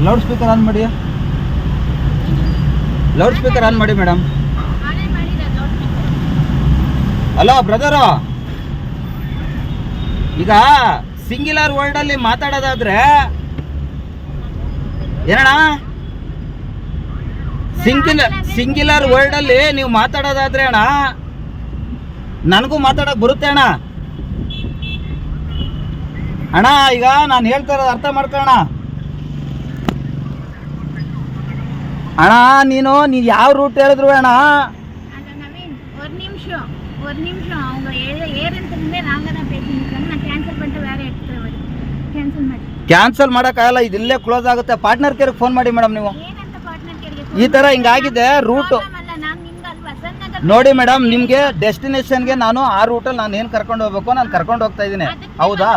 Loud speaker on ಮಾಡಿ, loud speaker on ಮಾಡಿ madam. Hello brother, ಈಗ ಸಿಂಗ್ಯುಲರ್ ವರ್ಡ್ ಅಲ್ಲಿ ಮಾತಾಡೋದಾದ್ರೆ ಏನಣ್ಣ, ಸಿಂಗ್ಯುಲರ್ ವರ್ಡ್ ಅಲ್ಲಿ ನೀವು ಮಾತಾಡೋದಾದ್ರೆ ಅಣ್ಣ ನನಗೂ ಮಾತಾಡಕ್ ಬರುತ್ತೆ ಅಣ್ಣ. ಅಣ್ಣ ಈಗ ನಾನು ಹೇಳ್ತಾ ಇರೋದು ಅರ್ಥ ಮಾಡ್ಕೊಳ್ಳೋಣ ಅಣ್ಣ. ನೀನು ಯಾವ ರೂಟ್ ಹೇಳಿದ್ರು ಅಣ್ಣ, ಕ್ಯಾನ್ಸಲ್ ಮಾಡೋಕ್ಕಾಗಲ್ಲ, ಇದಿಲ್ಲೇ ಕ್ಲೋಸ್ ಆಗುತ್ತೆ. ಪಾರ್ಟ್ನರ್ ಕೇರ್ಗೆ ಫೋನ್ ಮಾಡಿ ಮೇಡಮ್. ನೀವು ಈ ಥರ ಹಿಂಗಾಗಿದೆ ರೂಟು ನೋಡಿ ಮೇಡಮ್. ನಿಮಗೆ ಡೆಸ್ಟಿನೇಷನ್ಗೆ ನಾನು ಆ ರೂಟಲ್ಲಿ ನಾನು ಏನು ಕರ್ಕೊಂಡು ಹೋಗ್ಬೇಕು ನಾನು ಕರ್ಕೊಂಡು ಹೋಗ್ತಾ ಇದ್ದೀನಿ, ಹೌದಾ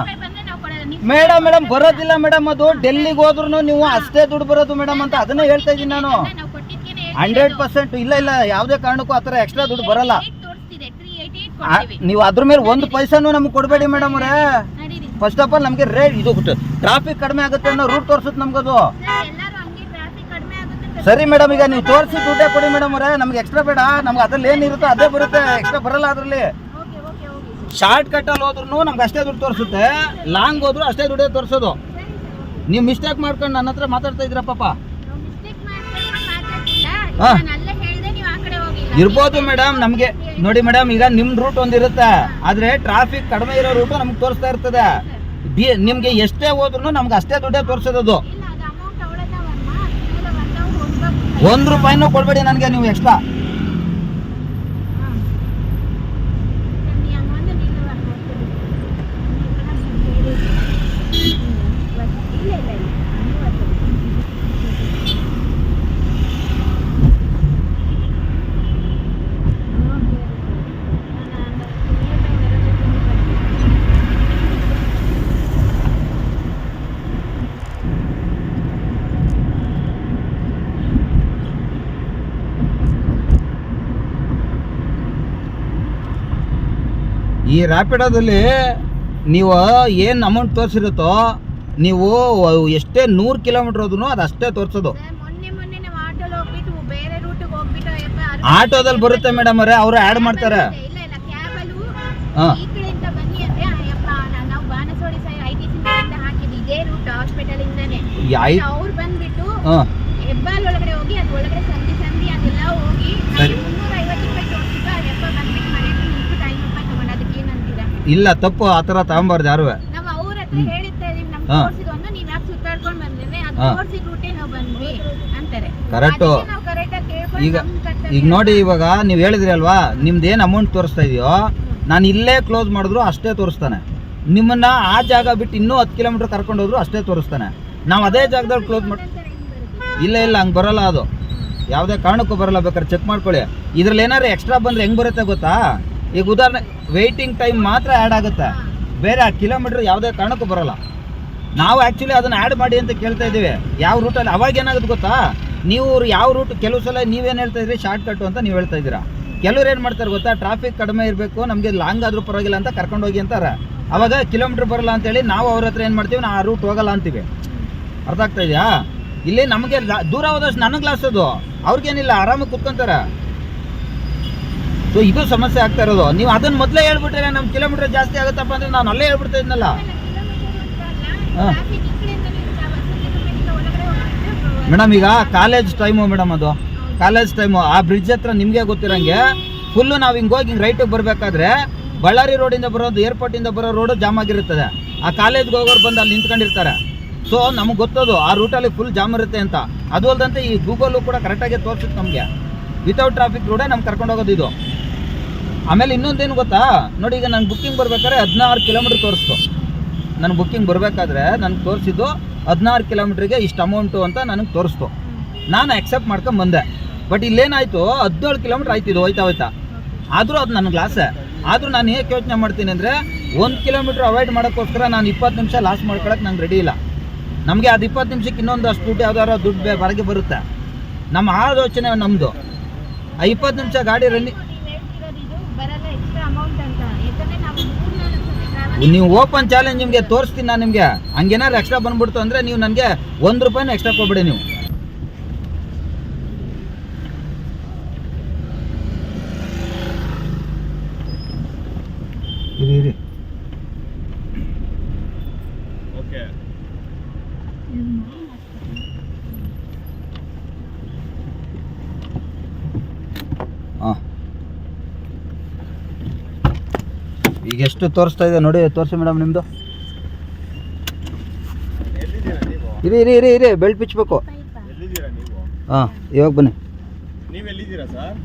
ಮೇಡಮ್? ಮೇಡಮ್ ಬರೋದಿಲ್ಲ ಮೇಡಮ್, ಅದು ಡೆಲ್ಲಿಗೆ ಹೋದ್ರೂ ನೀವು ಅಷ್ಟೇ ದುಡ್ಡು ಬರೋದು ಮೇಡಮ್ ಅಂತ ಅದನ್ನೇ ಹೇಳ್ತಾ ಇದ್ದೀನಿ ನಾನು. 100% ಇಲ್ಲ ಇಲ್ಲ, ಯಾವುದೇ ಕಾರಣಕ್ಕೂ ಆ ಥರ ಎಕ್ಸ್ಟ್ರಾ ದುಡ್ಡು ಬರಲ್ಲ. ನೀವು ಅದ್ರ ಮೇಲೆ ಒಂದು ಪೈಸಾನು ನಮ್ಗೆ ಕೊಡಬೇಡಿ ಮೇಡಮ್ ಅವರೇ. ಫಸ್ಟ್ ಆಫ್ ಆಲ್ ನಮಗೆ ರೇಟ್ ಇದು ಟ್ರಾಫಿಕ್ ಕಡಿಮೆ ಆಗುತ್ತೆ ಅನ್ನೋ ರೂಟ್ ತೋರಿಸುತ್ತೆ ನಮ್ಗದು. ಸರಿ ಮೇಡಮ್, ಈಗ ನೀವು ತೋರಿಸಿ ದುಡ್ಡೇ ಕೊಡಿ ಮೇಡಮ್ ಅವರೇ, ನಮ್ಗೆ ಎಕ್ಸ್ಟ್ರಾ ಬೇಡ. ನಮ್ಗೆ ಅದ್ರಲ್ಲಿ ಏನಿರುತ್ತೋ ಅದೇ ಬರುತ್ತೆ, ಎಕ್ಸ್ಟ್ರಾ ಬರಲ್ಲ ಅದರಲ್ಲಿ. ಶಾರ್ಟ್ ಕಟ್ಟಲ್ಲಿ ಹೋದ್ರೂ ನಮ್ಗೆ ಅಷ್ಟೇ ದುಡ್ಡು ತೋರಿಸುತ್ತೆ, ಲಾಂಗ್ ಹೋದ್ರು ಅಷ್ಟೇ ದುಡ್ಡೇ ತೋರಿಸೋದು. ನೀವು ಮಿಸ್ಟೇಕ್ ಮಾಡ್ಕೊಂಡು ನನ್ನ ಹತ್ರ ಮಾತಾಡ್ತಾ ಇದ್ದೀರಾ ಪಾಪ. ಇರ್ಬೋದು ಮೇಡಮ್. ನಮಗೆ ನೋಡಿ ಮೇಡಮ್, ಈಗ ನಿಮ್ ರೂಟ್ ಒಂದಿರುತ್ತೆ, ಆದ್ರೆ ಟ್ರಾಫಿಕ್ ಕಡಿಮೆ ಇರೋ ರೂಟು ನಮ್ಗೆ ತೋರಿಸ್ತಾ ಇರ್ತದೆ. ನಿಮ್ಗೆ ಎಷ್ಟೇ ಹೋದ್ರು ನಮ್ಗೆ ಅಷ್ಟೇ ದುಡ್ಡೇ ತೋರಿಸೋದು. 1 ರೂಪಾಯಿನೂ ಕೊಡ್ಬೇಡಿ ನನಗೆ ನೀವು ಎಕ್ಸ್ಟ್ರಾ. ಈ ರ್ಯಾಪಿಡೋದಲ್ಲಿ ನೀವು ಏನು ಅಮೌಂಟ್ ತೋರಿಸಿರುತ್ತೋ, ನೀವು ಎಷ್ಟೇ 100 ಕಿಲೋಮೀಟರ್ ಹೋದ್ರೂ ಅದು ಅಷ್ಟೇ ತೋರಿಸೋದು. ಆಟೋದಲ್ಲಿ ಬರುತ್ತೆ ಮೇಡಮ್ ಅವರೇ, ಅವರು ಆ್ಯಡ್ ಮಾಡ್ತಾರೆ. ಹಾಂ ಇಲ್ಲ, ತಪ್ಪು ಆ ಥರ ತಗೊಂಬಾರ್ದು ಯಾರು. ಕರೆಕ್ಟು. ಈಗ ನೋಡಿ, ಇವಾಗ ನೀವು ಹೇಳಿದ್ರಿ ಅಲ್ವಾ, ನಿಮ್ದು ಏನು ಅಮೌಂಟ್ ತೋರಿಸ್ತಾ ಇದೆಯೋ ನಾನು ಇಲ್ಲೇ ಕ್ಲೋಸ್ ಮಾಡಿದ್ರು ಅಷ್ಟೇ ತೋರಿಸ್ತಾನೆ. ನಿಮ್ಮನ್ನ ಆ ಜಾಗ ಬಿಟ್ಟು ಇನ್ನೂ 10 ಕಿಲೋಮೀಟರ್ ಕರ್ಕೊಂಡು ಹೋದ್ರು ಅಷ್ಟೇ ತೋರಿಸ್ತಾನೆ. ನಾವು ಅದೇ ಜಾಗದಲ್ಲಿ ಕ್ಲೋಸ್ ಮಾಡಿ ಇಲ್ಲ ಇಲ್ಲ ಹಂಗೆ ಬರೋಲ್ಲ, ಅದು ಯಾವುದೇ ಕಾರಣಕ್ಕೂ ಬರೋಲ್ಲ. ಬೇಕಾದ್ರೆ ಚೆಕ್ ಮಾಡ್ಕೊಳ್ಳಿ. ಇದ್ರಲ್ಲಿ ಏನಾದ್ರು ಎಕ್ಸ್ಟ್ರಾ ಬಂದರೆ ಹೆಂಗೆ ಬರುತ್ತೆ ಗೊತ್ತಾ? ಈಗ ಉದಾಹರಣೆ ವೆಯ್ಟಿಂಗ್ ಟೈಮ್ ಮಾತ್ರ ಆ್ಯಡ್ ಆಗುತ್ತೆ, ಬೇರೆ ಆ ಕಿಲೋಮೀಟ್ರ್ ಯಾವುದೇ ಕಾರಣಕ್ಕೂ ಬರೋಲ್ಲ. ನಾವು ಆ್ಯಕ್ಚುಲಿ ಅದನ್ನು ಆ್ಯಡ್ ಮಾಡಿ ಅಂತ ಕೇಳ್ತಾ ಇದ್ದೀವಿ ಯಾವ ರೂಟಲ್ಲಿ. ಅವಾಗ ಏನಾಗುತ್ತೆ ಗೊತ್ತಾ, ನೀವು ಯಾವ ರೂಟ್ ಕೆಲವು ಸಲ ನೀವೇನು ಹೇಳ್ತಾ ಇದ್ರಿ ಶಾರ್ಟ್ ಕಟ್ಟು ಅಂತ ನೀವು ಹೇಳ್ತಾ ಇದ್ದೀರಾ. ಕೆಲವ್ರು ಏನು ಮಾಡ್ತಾರೆ ಗೊತ್ತಾ, ಟ್ರಾಫಿಕ್ ಕಡಿಮೆ ಇರಬೇಕು, ನಮಗೆ ಲಾಂಗ್ ಆದರೂ ಪರವಾಗಿಲ್ಲ ಅಂತ ಕರ್ಕೊಂಡು ಹೋಗಿ ಅಂತಾರೆ. ಅವಾಗ ಕಿಲೋಮೀಟ್ರ್ ಬರಲ್ಲ ಅಂತೇಳಿ ನಾವು ಅವ್ರ ಹತ್ರ ಏನು ಮಾಡ್ತೀವಿ, ನಾವು ಆ ರೂಟ್ ಹೋಗಲ್ಲ ಅಂತೀವಿ. ಅರ್ಥ ಆಗ್ತಾ ಇದೆಯಾ? ಇಲ್ಲಿ ನಮಗೆ ದೂರ ಹೋದಷ್ಟು ನನಗೆ ಲಾಸ್, ಅದು ಅವ್ರಿಗೇನಿಲ್ಲ, ಆರಾಮಾಗಿ ಕುತ್ಕೊಂತಾರೆ. ಸೊ ಇದು ಸಮಸ್ಯೆ ಆಗ್ತಾ ಇರೋದು. ನೀವು ಅದನ್ನ ಮೊದಲೇ ಹೇಳ್ಬಿಟ್ರೆ ನಮ್ಮ ಕಿಲೋಮೀಟರ್ ಜಾಸ್ತಿ ಆಗುತ್ತಪ್ಪ ಅಂದರೆ ನಾನು ಅಲ್ಲೇ ಹೇಳ್ಬಿಡ್ತಾ ಇದ್ನಲ್ಲ. ಹಾಂ ಮೇಡಮ್, ಈಗ ಕಾಲೇಜ್ ಟೈಮು ಮೇಡಮ್, ಅದು ಕಾಲೇಜ್ ಟೈಮು. ಆ ಬ್ರಿಡ್ಜ್ ಹತ್ರ ನಿಮಗೆ ಗೊತ್ತಿರೋಂಗೆ ಫುಲ್ಲು ನಾವು ಹಿಂಗೆ ಹೋಗಿ ಹಿಂಗೆ ರೈಟಿಗೆ ಬರಬೇಕಾದ್ರೆ ಬಳ್ಳಾರಿ ರೋಡಿಂದ ಬರೋದು, ಏರ್ಪೋರ್ಟಿಂದ ಬರೋ ರೋಡು ಜಾಮ್ ಆಗಿರುತ್ತದೆ. ಆ ಕಾಲೇಜ್ಗೆ ಹೋಗೋರು ಬಂದು ಅಲ್ಲಿ ನಿಂತ್ಕೊಂಡಿರ್ತಾರೆ. ಸೊ ನಮಗೆ ಗೊತ್ತದು ಆ ರೂಟಲ್ಲಿ ಫುಲ್ ಜಾಮ್ ಇರುತ್ತೆ ಅಂತ. ಅದು ಅಲ್ಲದಂತೆ ಈ ಗೂಗಲ್ಲು ಕೂಡ ಕರೆಕ್ಟಾಗಿ ತೋರಿಸುತ್ತೆ ನಮಗೆ. ವಿತೌಟ್ ಟ್ರಾಫಿಕ್ ರೋಡೇ ನಮ್ಗೆ ಕರ್ಕೊಂಡು ಹೋಗೋದು ಇದು. ಆಮೇಲೆ ಇನ್ನೊಂದೇನು ಗೊತ್ತಾ ನೋಡಿ, ಈಗ ನಾನು ಬುಕ್ಕಿಂಗ್ ಬರ್ಬೇಕಾದ್ರೆ 16 ಕಿಲೋಮೀಟ್ರ್ ತೋರಿಸ್ತು. ನನ್ನ ಬುಕ್ಕಿಂಗ್ ಬರಬೇಕಾದ್ರೆ ನನಗೆ ತೋರಿಸಿದ್ದು 16 ಕಿಲೋಮೀಟ್ರಿಗೆ ಇಷ್ಟು ಅಮೌಂಟು ಅಂತ ನನಗೆ ತೋರಿಸ್ತು. ನಾನು ಅಕ್ಸೆಪ್ಟ್ ಮಾಡ್ಕೊಂಡು ಬಂದೆ. ಬಟ್ ಇಲ್ಲೇನಾಯಿತು, 17 ಕಿಲೋಮೀಟ್ರ್ ಆಯ್ತು ಇದು ಹೋಯ್ತಾ. ಆದರೂ ಅದು ನನಗೆ ಲಾಸೇ. ಆದರೂ ನಾನು ಹೇಗೆ ಯೋಚನೆ ಮಾಡ್ತೀನಿ ಅಂದರೆ, 1 ಕಿಲೋಮೀಟ್ರ್ ಅವಾಯ್ಡ್ ಮಾಡೋಕ್ಕೋಸ್ಕರ ನಾನು 20 ನಿಮಿಷ ಲಾಸ್ ಮಾಡ್ಕೊಳಕ್ಕೆ ನಂಗೆ ರೆಡಿ ಇಲ್ಲ. ನಮಗೆ ಅದು 20 ನಿಮಿಷಕ್ಕೆ ಇನ್ನೊಂದು ಅಷ್ಟು ದುಡ್ಡು ಯಾವ್ದಾದ್ರು ದುಡ್ಡು ಹೊರಗೆ ಬರುತ್ತೆ. ನಮ್ಮ ಆಲೋಚನೆ ನಮ್ಮದು. ಆ 20 ನಿಮಿಷ ಗಾಡಿ ರನ್ನಿಂಗ್ ನೀವು ಓಪನ್ ಚಾಲೆಂಜ್ ನಿಮಗೆ ತೋರಿಸ್ತೀನಿ ನಾನು ನಿಮಗೆ. ಹಂಗೇನಾದ್ರು ಎಕ್ಸ್ಟ್ರಾ ಬಂದ್ಬಿಡ್ತು ಅಂದರೆ ನೀವು ನನಗೆ 1 ರೂಪಾಯಿನೂ ಎಕ್ಸ್ಟ್ರಾ ಕೊಡ್ಬೇಡಿ ನೀವು. ಇರಿ ಓಕೆ. ಹಾಂ, ಈಗ ಎಷ್ಟು ತೋರಿಸ್ತಾ ಇದೆ ನೋಡಿ, ತೋರಿಸಿ ಮೇಡಮ್ ನಿಮ್ಮದು. ಇರಿ ಬೆಲ್ಟ್ ಬಿಚ್ಚಬೇಕು. ಎಲ್ಲಿದ್ದೀರಾ ನೀವು? ಹಾಂ, ಇವಾಗ ಬನ್ನಿ. ನೀವು ಎಲ್ಲಿದ್ದೀರಾ ಸರ್?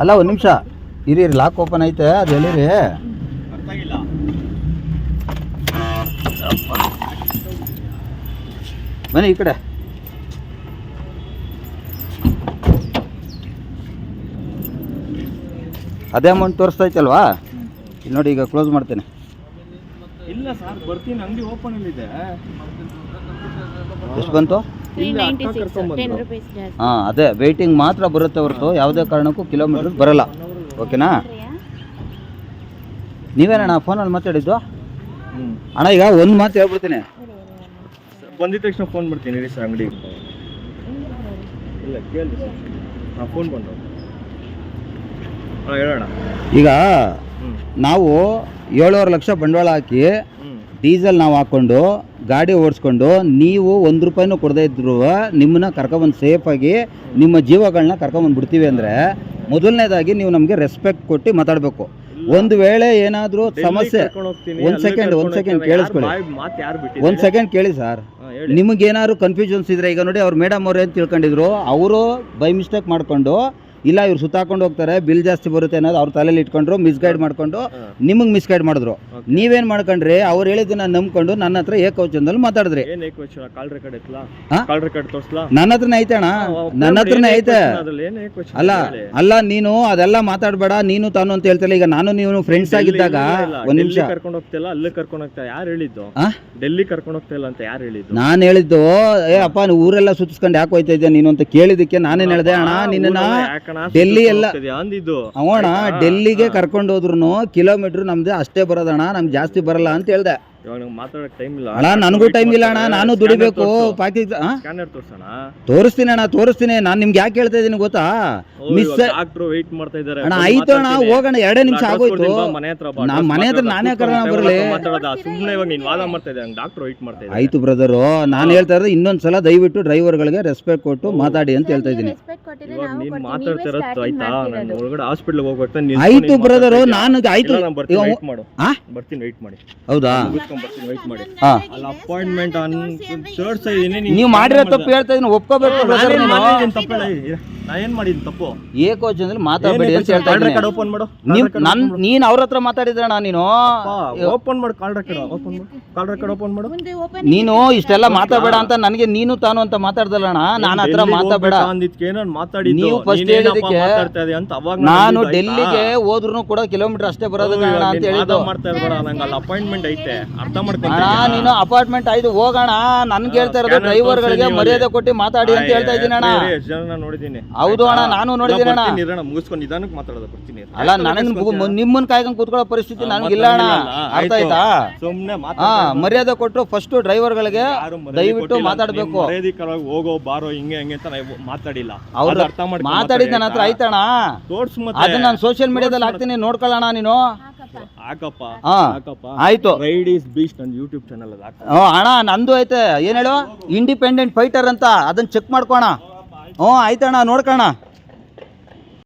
ಅಲ್ಲ, ಒಂದು ನಿಮಿಷ ಇರಿ, ಲಾಕ್ ಓಪನ್ ಐತೆ, ಅದು ಹೇಳಿರಿ. ಅರ್ಥ ಆಗಿಲ್ಲ. ಬನ್ನಿ ಈ ಕಡೆ. ಅದೇ ಅಮೌಂಟ್ ತೋರಿಸ್ತಾ ಐತಲ್ವಾ? ಇಲ್ಲಿ ನೋಡಿ, ಈಗ ಕ್ಲೋಸ್ ಮಾಡ್ತೇನೆ. ಇಲ್ಲ ಸರ್, ಬರ್ತೀನಿ, ಅಂಗಡಿ ಓಪನ್ ಅಲ್ಲಿದೆ. ಎಷ್ಟು ಬಂತು? ಹಾಂ, ಅದೇ ವೆಯ್ಟಿಂಗ್ ಮಾತ್ರ ಬರುತ್ತೆ ಹೊರತು ಯಾವುದೇ ಕಾರಣಕ್ಕೂ ಕಿಲೋಮೀಟರ್ ಬರಲ್ಲ. ಓಕೆನಾ? ನೀವೇನಣ್ಣ ಫೋನಲ್ಲಿ ಮಾತಾಡಿದ್ದು? ಅಣ್ಣ ಈಗ ಒಂದು ಮಾತು ಹೇಳ್ಬಿಡ್ತೀನಿ. ಬಂದಿದ ತಕ್ಷಣ ಫೋನ್ ಮಾಡ್ತೀನಿ ರೀ ಸರ್ ಅಂಗಡಿ. ಇಲ್ಲ ಕೇಳಿ ಸರ್, ಹಾಂ ಫೋನ್ ಬಂದು ಹೇಳೋಣ. ಈಗ ನಾವು 7.5 ಲಕ್ಷ ಬಂಡವಾಳ ಹಾಕಿ ಡೀಸೆಲ್ ನಾವು ಹಾಕ್ಕೊಂಡು ಗಾಡಿ ಓಡಿಸ್ಕೊಂಡು ನೀವು 1 ರೂಪಾಯಿನೂ ಕೊಡದೇ ಇದ್ರು ನಿಮ್ಮನ್ನ ಕರ್ಕೊಬಂದು ಸೇಫಾಗಿ ನಿಮ್ಮ ಜೀವಗಳನ್ನ ಕರ್ಕೊಬಂದು ಬಿಡ್ತೀವಿ ಅಂದರೆ, ಮೊದಲನೇದಾಗಿ ನೀವು ನಮಗೆ ರೆಸ್ಪೆಕ್ಟ್ ಕೊಟ್ಟು ಮಾತಾಡಬೇಕು. ಒಂದು ವೇಳೆ ಏನಾದರೂ ಸಮಸ್ಯೆ, ಒಂದು ಸೆಕೆಂಡ್ ಕೇಳಿಸ್ಕೊಳ್ಳಿ, ಒಂದು ಸೆಕೆಂಡ್ ಕೇಳಿ ಸರ್. ನಿಮಗೇನಾದ್ರು ಕನ್ಫ್ಯೂಷನ್ಸ್ ಇದ್ರೆ, ಈಗ ನೋಡಿ ಅವ್ರು ಮೇಡಮ್ ಅವ್ರು ಏನು ತಿಳ್ಕೊಂಡಿದ್ರು, ಅವರು ಬೈ ಮಿಸ್ಟೇಕ್ ಮಾಡಿಕೊಂಡು ಇಲ್ಲ ಇವ್ರು ಸುತ್ತಾಕೊಂಡು ಹೋಗ್ತಾರೆ, ಬಿಲ್ ಜಾಸ್ತಿ ಬರುತ್ತೆ ಅನ್ನೋದು ಅವ್ರ ತಲೆಯಲ್ಲಿ ಇಟ್ಕೊಂಡ್ರು, ಮಿಸ್ಗೈಡ್ ಮಾಡ್ಕೊಂಡು ನಿಮಗೆ ಮಿಸ್ಗೈಡ್ ಮಾಡಿದ್ರು. ನೀವೇನು ಮಾಡ್ಕೊಂಡ್ರಿ, ಅವ್ರು ಹೇಳಿದ್ದನ್ನ ನಂಬ್ಕೊಂಡು ನನ್ನ ಹತ್ರ ಏಕವಚನದಲ್ಲಿ ಮಾತಾಡಿದ್ರಿ. ನನ್ನ ಹತ್ರನೇ ಐತೆ ಅಣ್ಣ, ನನ್ನ ಹತ್ರನೇ ಐತೆ. ಅಲ್ಲ ನೀನು ಅದೆಲ್ಲ ಮಾತಾಡಬೇಡ, ನೀನು ತಾನು ಅಂತ ಹೇಳ್ತಿಲ್ಲ. ಈಗ ನಾನು ನೀವು ಫ್ರೆಂಡ್ಸ್ ಆಗಿದ್ದಾಗ ಒಂದ್ ನಿಮಿಷ ಕರ್ಕೊಂಡು ಹೋಗ್ತಿಲ್ಲ, ಅಲ್ಲಿ ಕರ್ಕೊಂಡು ಹೋಗ್ತಾ ಯಾರು ಹೇಳಿದ್ದು? ಡೆಲ್ಲಿ ಕರ್ಕೊಂಡು ಹೋಗ್ತಾ ಇಲ್ಲ ಅಂತ ಯಾರು ಹೇಳಿದ್ದು? ನಾನು ಹೇಳಿದ್ದು, ಅಪ್ಪ ಊರೆಲ್ಲ ಸುತ್ತಿಸ್ಕೊಂಡು ಯಾಕೆ ಹೋಯ್ತಾ ಇದ್ದೆ ನೀನು ಅಂತ ಕೇಳಿದಕ್ಕೆ ನಾನೇನ್ ಹೇಳ್ದೆ, ಅಣ್ಣ ನಿನ್ನ ಡೆಲ್ಲಿ ಎಲ್ಲ ಅವಣ ಡೆಲ್ಲಿಗೆ ಕರ್ಕೊಂಡು ಹೋದ್ರು ಕಿಲೋಮೀಟರ್ ನಮ್ದು ಅಷ್ಟೇ ಬರೋದಣ್ಣ, ನಮ್ಗೆ ಜಾಸ್ತಿ ಬರಲ್ಲ ಅಂತ ಹೇಳ್ದೆ. ಮಾತಾಡಕ್ ಟೈಮ್ ಇಲ್ಲ ಅಣ್ಣ, ನನಗೂ ಟೈಮ್ ಇಲ್ಲ ಅಣ್ಣ, ನಾನು ದುಡಿಬೇಕು. ತೋರಿಸ್ತೀನಿ ಅಣ್ಣ, ತೋರಿಸ್ತೀನಿ. ನಾನು ನಿಮ್ಗೆ ಯಾಕೆ ಹೇಳ್ತಾ ಇದ್ದೀನಿ ಗೊತ್ತಾ? ಮಿಸ್ ವೆಯ್ಟ್ ಮಾಡ್ತಾ ಇದ್ದಾರೆ. ಅಣ್ಣ ಆಯ್ತು ಅಣ್ಣ, ಹೋಗೋಣ, 2 ನಿಮಿಷ ಆಗೋಯ್ತು. ಮನೆ ಹತ್ರ ನಾನೇ ಕರ್ಣ ಬರಲಿ. ಸುಮ್ಮನೆ ಇವಾಗ ನೀನು ವಾದ ಮಾಡ್ತಾ ಇದ್ದೆ, ಡಾಕ್ಟರ್ ವೆಯ್ಟ್ ಮಾಡ್ತಾ ಇದ್ದಾರೆ. ಆಯ್ತು ಬ್ರದರು, ನಾನು ಹೇಳ್ತಾ ಇರೋದು ಇನ್ನೊಂದ್ಸಲ ದಯವಿಟ್ಟು ಡ್ರೈವರ್ಗಳಿಗೆ ರೆಸ್ಪೆಕ್ಟ್ ಕೊಟ್ಟು ಮಾತಾಡಿ ಅಂತ ಹೇಳ್ತಾ ಇದ್ದೀನಿ. ನೀನು ಮಾತಾಡ್ತಾ ಇರೋದು ಆಯ್ತಾ? ನಾನು ಒಳಗಡೆ ಹಾಸ್ಪಿಟಲ್ ಹೋಗ್ಬೇಕು. ಆಯ್ತು ಬ್ರದರು, ನಾನು ಆಯ್ತು ಬರ್ತೀನಿ, ವೆಯ್ಟ್ ಮಾಡಿ. ಹೌದಾ? ಅಪಾಯಿಂಟ್ಮೆಂಟ್ ನೀವು ಮಾಡಿರೋ ತಪ್ಪು ಹೇಳ್ತಾ ಇದೀನಿ, ಒಪ್ಕೋಬೇಕು. ನಾ ಏನ್ ಮಾಡಿದ್ದೀನಿ ತಪ್ಪು? ಏಕವಚನದಲ್ಲಿ ಮಾತಾಡಬೇಡಿ ಅಂತ ಹೇಳ್ತಾ ಇದ್ದೀನಿ. ಓಪನ್ ಮಾಡು. ನೀನ್ ಅವ್ರ ಹತ್ರ ಮಾತಾಡಿದ್ರಣ್ಣ ನೀನು. ಓಪನ್ ಮಾಡು, ಕಾಲ್ ರೆಕಾರ್ಡ್ ಓಪನ್ ಮಾಡು, ಕಾಲ್ ರೆಕಾರ್ಡ್ ಓಪನ್ ಮಾಡು. ನೀನು ಇಷ್ಟೆಲ್ಲ ಮಾತಾಡಬೇಡ ಅಂತ ನನಗೆ ನೀನು ತಾನು ಅಂತ ಮಾತಾಡ್ದಲ್ಲಣ್ಣ, ನಾನು ಹತ್ರ ಮಾತಾಡಬೇಡ ಅಂದಿದ್ಕೆ ನಾನು ಮಾತಾಡಿದ್ದು. ನೀವು ಫಸ್ಟ್ ಹೇಳಿದಕ್ಕೆ ಮಾತಾಡ್ತಾ ಇದೆ ಅಂತ ಅವಾಗ ನಾನು ಡೆಲ್ಲಿಗೆ ಹೋದ್ರು ಕೂಡ ಕಿಲೋಮೀಟರ್ ಅಷ್ಟೇ ಬರೋದು ಅಂತ ಹೇಳಿದ್ದು. ಮಾಡ್ತಾ ಇರಬೇಡ, ನಂಗೆ ಅಲ್ಲಿ ಅಪಾಯಿಂಟ್ಮೆಂಟ್ ಐತೆ, ಅರ್ಥ ಮಾಡ್ಕೊಂಡು. ನೀನು ಅಪಾರ್ಟ್ಮೆಂಟ್ ಆಯ್ತು ಹೋಗೋಣ, ನನ್ಗೆ ಹೇಳ್ತಾ ಇರೋದು ಡ್ರೈವರ್ಗಳಿಗೆ ಮರ್ಯಾದೆ ಕೊಟ್ಟು ಮಾತಾಡಿ ಅಂತ ಹೇಳ್ತಾ ಇದ್ದೀನಿ ಅಣ್ಣ. ನೋಡಿದ್ದೀನಿ. ಹೌದು ಅಣ್ಣ, ನಾನು ನೋಡಿದ್ದೀನಿ ಅಣ್ಣ. ಮುಗಿಸ್ಕೊಂಡು ನಿಧಾನಕ್ಕೆ ಮಾತಾಡೋದು ಬರ್ತೀನಿ. ಅಲ್ಲ, ನನಗೆ ನಿಮ್ಮನ್ನ ಕಾಯ್ಕೊಂಡು ಕೂತ್ಕೊಳ್ಳೋ ಪರಿಸ್ಥಿತಿ ನನಗಿಲ್ಲ ಅಣ್ಣ, ಅರ್ಥ ಆಯ್ತಾ? ಸುಮ್ಮನೆ ಮರ್ಯಾದೆ ಕೊಟ್ಟು ಫಸ್ಟ್ ಡ್ರೈವರ್ಗಳಿಗೆ ದಯವಿಟ್ಟು ಮಾತಾಡಬೇಕು. ಮರ್ಯಾದಿಕರವಾಗಿ ಹೋಗೋ ಬಾರೋ ಹಿಂಗೆ ಹಂಗೆ ಅಂತ ಮಾತಾಡಿಲ್ಲ. ಅವ್ರು ಅರ್ಥ ಮಾಡಿ ಮಾತಾಡಿದ ನನ್ನ ಹತ್ರ ಆಯ್ತಣ್ಣ. ಅದನ್ನ ನಾನು ಸೋಷಿಯಲ್ ಮೀಡಿಯಾದಲ್ಲಿ ಹಾಕ್ತೀನಿ, ನೋಡ್ಕೊಳ್ಳೋಣ ನೀನು. ಹಾಕಪ್ಪ, ಆಯ್ತು. ರೈಡ್ ಈಸ್ ಬೀಸ್ಟ್ ನನ್ನ ಯೂಟ್ಯೂಬ್ ಚಾನಲ್ ಅಲ್ಲಿ ಅಣ್ಣ, ನಂದು ಐತೆ. ಏನ್ ಹೇಳು, ಇಂಡಿಪೆಂಡೆಂಟ್ ಫೈಟರ್ ಅಂತ, ಅದನ್ನ ಚೆಕ್ ಮಾಡ್ಕೋಣ. ಆಯ್ತಣ್ಣ, ನೋಡ್ಕೋಣ.